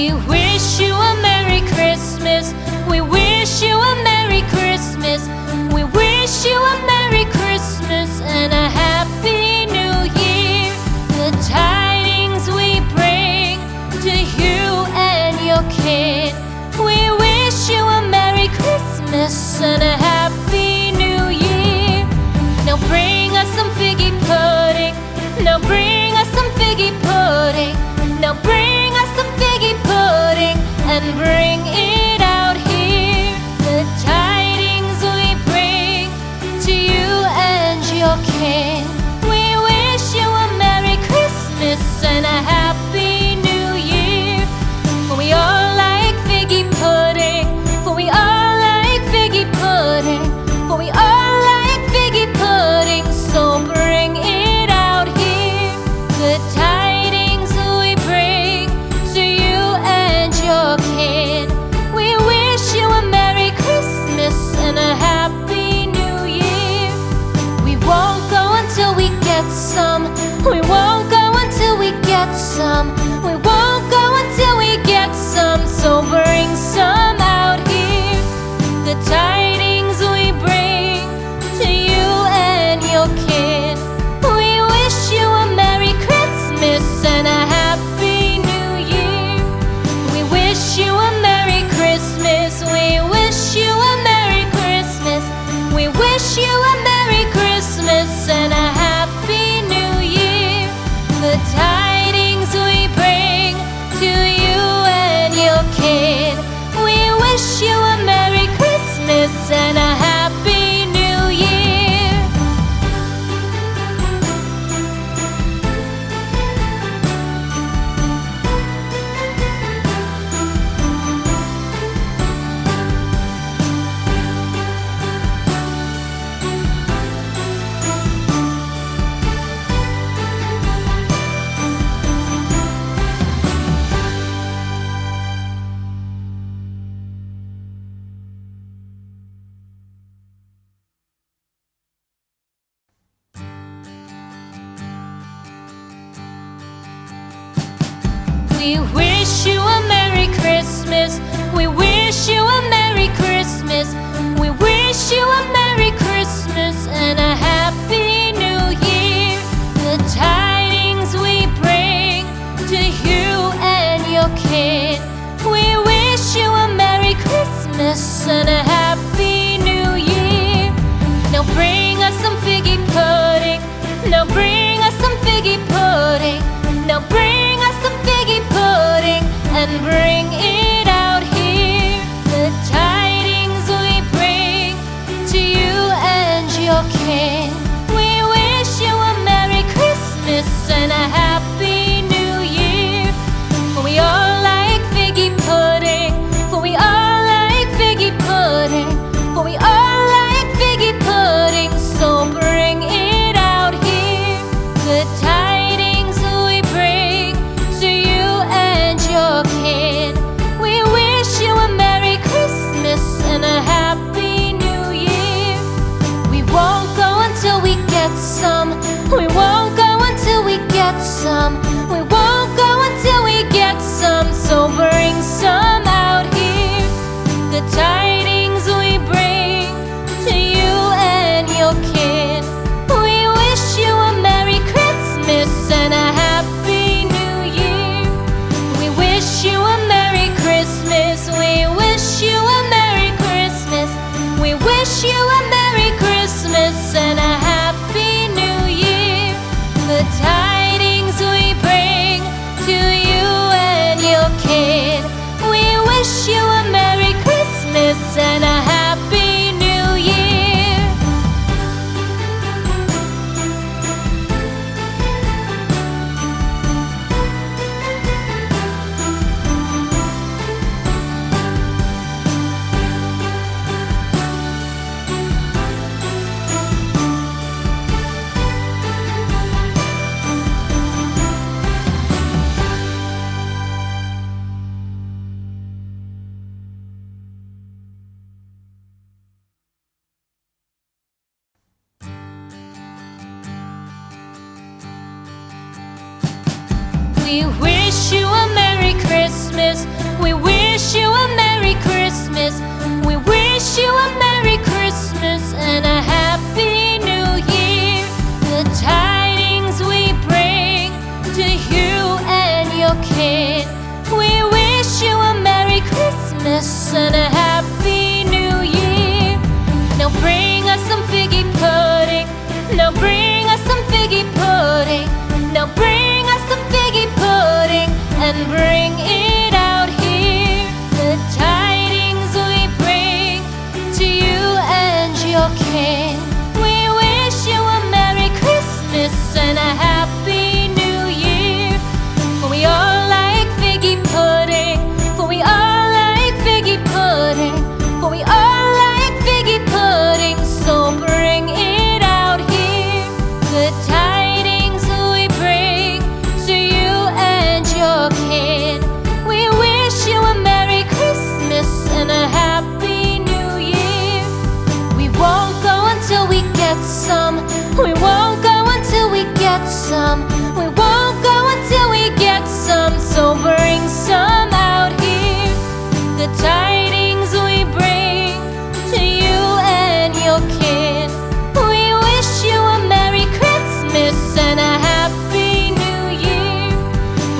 We wish you a Merry Christmas. We wish you a Merry Christmas. We wish you a Merry Christmas and a Happy New Year. The tidings we bring to you and your kid. We wish you a Merry Christmas and a Happy New Year. Now bring us some figgy pudding. Now bring us some figgy pudding. Now bring us some figgy pudding and bring it out here. The tidings we bring to you and your kin. We wish you a Merry Christmas and a Happy New Year. For we all like figgy pudding. For we all like figgy pudding. For we all like figgy pudding. So bring it out here. The tidings we bring to you and your kid. We wish you a Merry Christmas and a Happy New Year. We won't go until we get some. We won't go until we get some. We won't go until we get some. So bring some out here. The tidings we bring to you and your kid. We wish you a Merry Christmas and a Happy New Year. We wish you a Merry Christmas. We wish you a Merry Christmas. We wish you a Merry Christmas and a Happy New Year. The tidings we bring to you and your kid. We wish you a Merry Christmas and a Happy New Year. We wish you a Merry Christmas. We wish you a Merry Christmas. We wish you a Merry Christmas and a Happy New Year. The tidings we bring to you and your kid. We wish you a Merry Christmas and a Happy New Year. Now bring us some figgy pudding. Now bring us some figgy pudding. Now bring us some figgy pudding and bring it out here. The tidings we bring to you and your kin. We wish you a Merry Christmas and a Happy New Year. For we all like figgy pudding. For we all like figgy pudding. For we all like figgy pudding. So bring it out here. The tidings we bring to you and your kid. We wish you a Merry Christmas and a Happy New Year. We won't go until we get some. We won't go until we get some. We won't go until we get some. So bring some out here. The tidings we bring to you and your kid. We wish you a Merry Christmas and a Happy New Year. We wish you a Merry Christmas. We wish you a Merry Christmas. We wish you a Merry Christmas and a Happy New Year. The tidings we bring to you and your kid. We wish you a Merry Christmas and a Happy New Year. We wish you a Merry Christmas. Christmas. We wish you a Merry Christmas. We wish you a Merry Christmas and a Happy New Year. The tidings we bring to you and your kin. We wish you a Merry Christmas and a Happy New Year. Now bring us some figgy pudding. Now bring us some figgy pudding. Now bring us some figgy pudding and bring it out here. The tidings we bring to you and your kin. We wish you a Merry Christmas and a Happy New Year. For we all like figgy pudding. For we all like figgy pudding. For we all like figgy pudding. So bring it out here. The tidings we bring to you and your kin. We wish you a Merry Christmas and a Happy New Year. We won't go until we get some. We won't go until we get some. We won't go until we get some. So bring some out here. The tidings we bring to you and your kin. We wish you a Merry Christmas and a Happy New Year.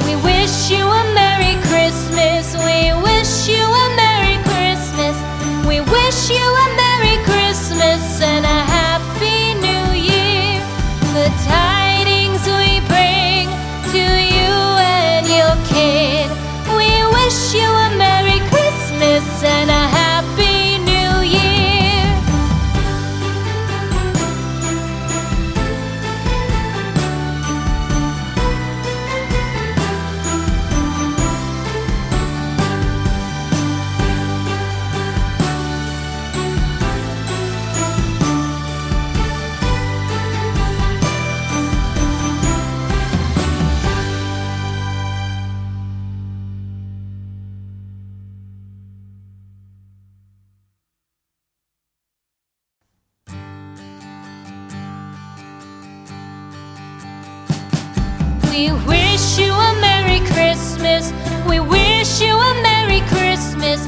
We wish you a Merry Christmas. We wish you a Merry Christmas. We wish you a Merry Christmas and a Happy New Year. The tidings we bring to you and your kin. We wish you a Merry Christmas and a Happy New Year. We wish you a Merry Christmas. We wish you a Merry Christmas.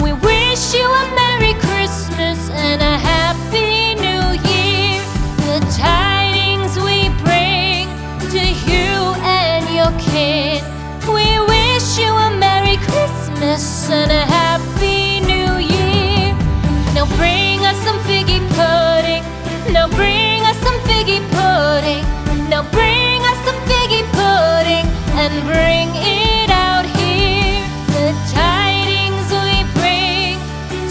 We wish you a Merry Christmas and a Happy New Year. The tidings we bring to you and your kin. We wish you a Merry Christmas and a Happy New Year. Now bring us some figgy pudding. Now bring us some figgy pudding. Now bring us some figgy pudding and bring it out here. The tidings we bring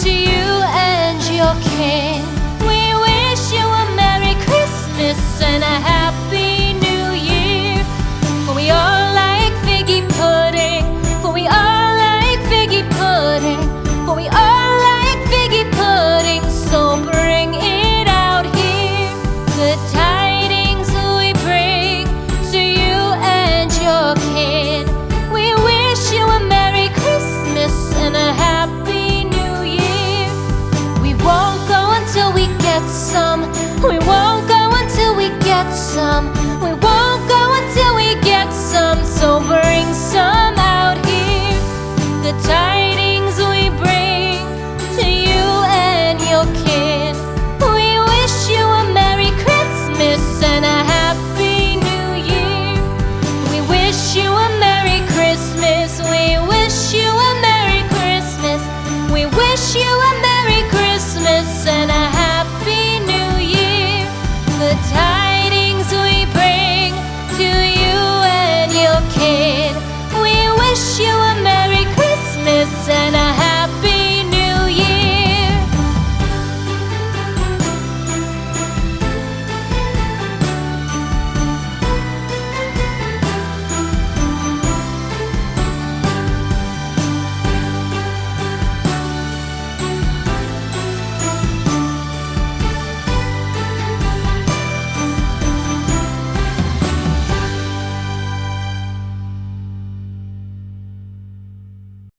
to you and your kin. We wish you a Merry Christmas and a Happy